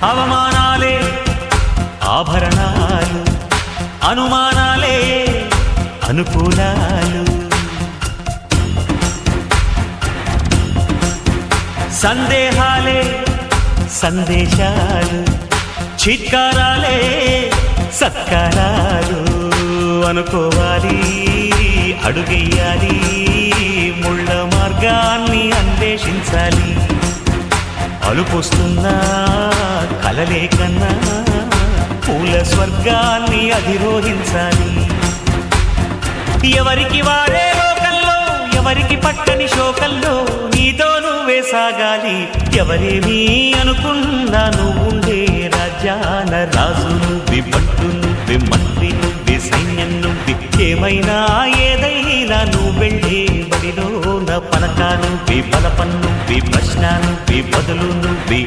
అవమానాలే ఆభరణాలు, అనుమానాలే అనుకూలాలు, సందేహాలే సందేశాలు, చిత్కారాలే సత్కారాలు. అనుకోవాలి, అడుగెయ్యాలి, ముళ్ళ మార్గాన్ని అన్వేషించాలి. అలుపొస్తున్నా కలలే కన్నా పూల స్వర్గాన్ని అధిరోహించాలి. ఎవరికి వారే లోకంలో, ఎవరికి పట్టని శోకంలో నీతో నువ్వే సాగాలి. ఎవరేమీ అనుకున్నా నువ్వుండే రాజ్యాన రాజు నువ్వి, పట్టు నువ్వి, మంత్రి నువ్వి, సైన్యం నువ్వి, ఏమైనా ఏదైనా నువ్వు వెళ్ళే బడిలో నా పలక నువ్వి, బలపన్నువ్వి, ప్రశ్న నువ్వి, బదులు నువ్వి.